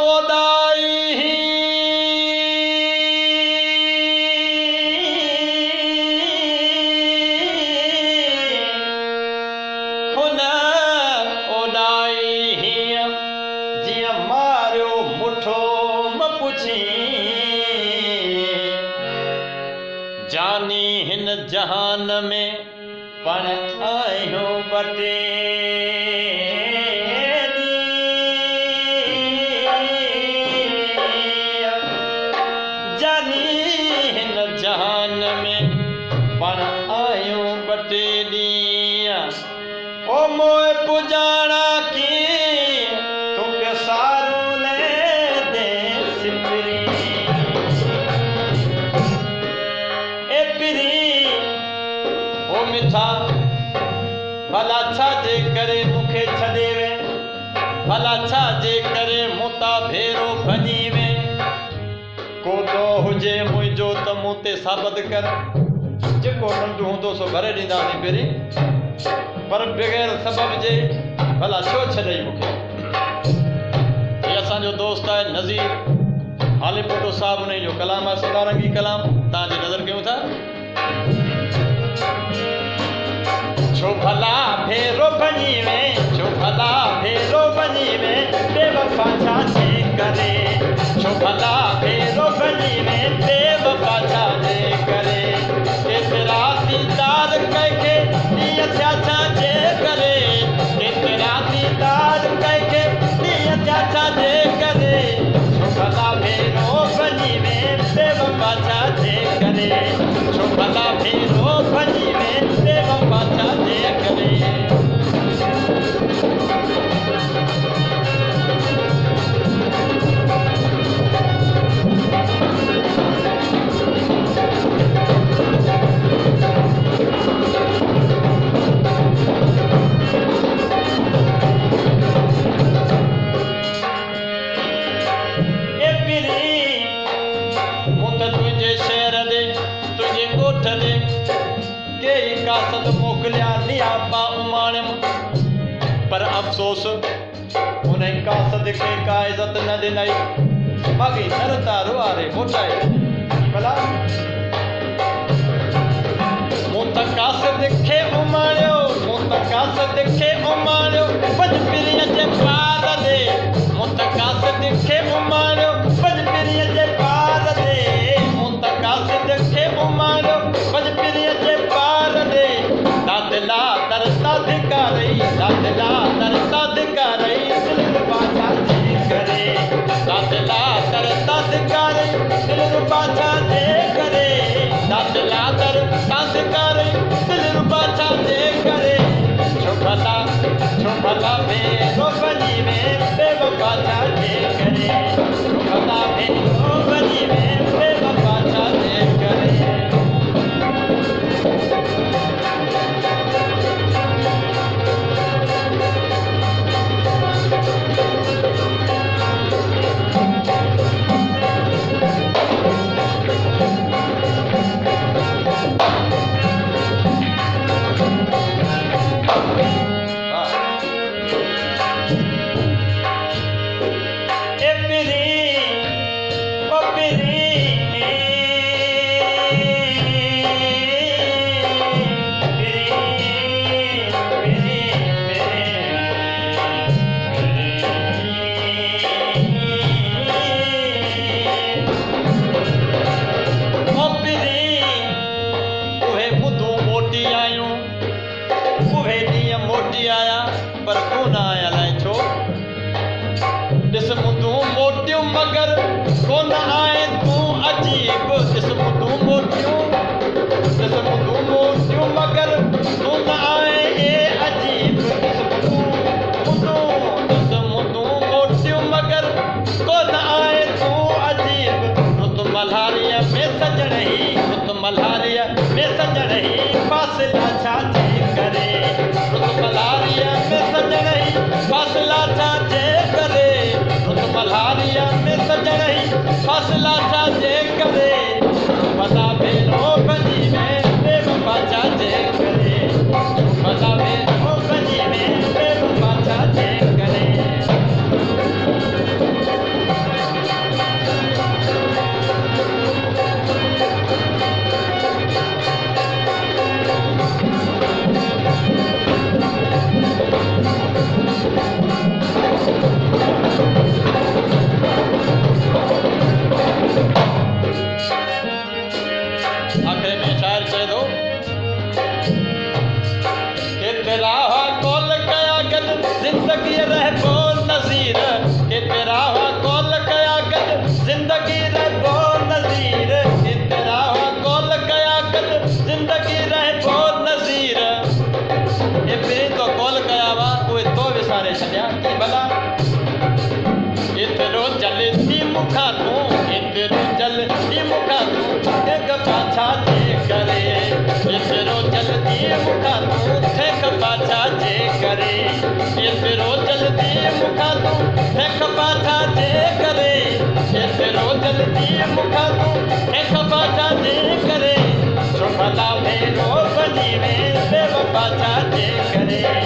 ओदाई हुन ओदाई जिया मारियो मुठो म पुछी जानी हिन जहान में पण आयो बटे जानी हिन जहान में पण आयो बटे दिया ओ मोए पुजाना की तुके सारो ले दे सिपरी ए पिरी ओ मिठा भला छा जे करे मुखे छॾे वे भला छा जे करे मुता भेरो भॼी वे कोदो हुजे मुंहिंजो त मूं ते साबित कर जेको नंढो हूंदो सो भरे ॾींदासीं पहिरीं पर बग़ैर सबब जे भला छो छॾई मूंखे हे असांजो दोस्त आहे नज़ीर हालीपुटो साहब उन जो कलाम आहे सदारंगी कलाम तव्हांजी नज़र कयूं था छो भला भेरो बनी में छो भला भेरो बनी में बेवफा छा जे करे छो भला भेरो बनी में बेवफा छा जे करे केतिरा दीदार कइके ॾींहं थिया छा जे करे केतिरा दीदार कइके ॾींहं थिया छा जे करे छो भला भेरो बनी में बेवफा छा जे करे छो भला भेरो बनी में बेवफा छा जे करे कासद मोकलिया नियाबा उमाणियम पर अफ़सोस उन कासद खे का इज़त न ॾिनई बाक़ी सरदारो वारे मोटाए भला मूं त कासद खे उमाणियो मूं त कासद खे उमाणियो पंजपिरीअ जे पार ते मूं त कासद खे उमाणियो पंजपिरीअ जे पार ते मूं त कासद खे उमाणियो पंजपिरीअ जे पार ते दादला तरता धिकारई दादला तरता धिकारई दिल बाछा जे करे दादला तरता धिकारई दिल बाछा जे करे दादला तरता धिकारई दिल बाछा जे करे छो भला भेरो बनी में बेवफा छा जे करे छो भला भेरो बनी में बेवफा छा जे करे पर कोन आया अलाए छो ॾिस तूं मोटियूं मगर कोन आए तूं अजीब ॾिस तूं मोटियूं मगर कोन आए ए अजीब ॾिस तूं मोटियूं मगर कोन आए तूं अजीब रुत मल्हारीअ में सजण ही फासिला छा जे करे रुत मल्हारीअ में सजण ही फासिला छा जे करे रुत मल्हारीअ में सजण ही फासिला छा जे करे भला भेरो बनी में बेवफा छा जे करे भला भेरो बनी में बेवफा छा जे करे जिंदगी रह बो नज़ीर के तेरा हुआ कौल कया गद जिंदगी रह बो नज़ीर के तेरा हुआ कौल कया गद जिंदगी रह बो नज़ीर ये फिर तो कौल कया वा कोई तो विसारे छलिया की भला इतरो जलती मुखा तू इतरो जलती मुखा तू एक पाछा जे करे इतरो जलती मुखा तू एक पाछा जे करे इतरो जलती मुखा तू एक पाछा जे करे इतरो जलती मुखा तू एक पाछा जे करे जो भला मेरो बनी में देव पाछा जे करे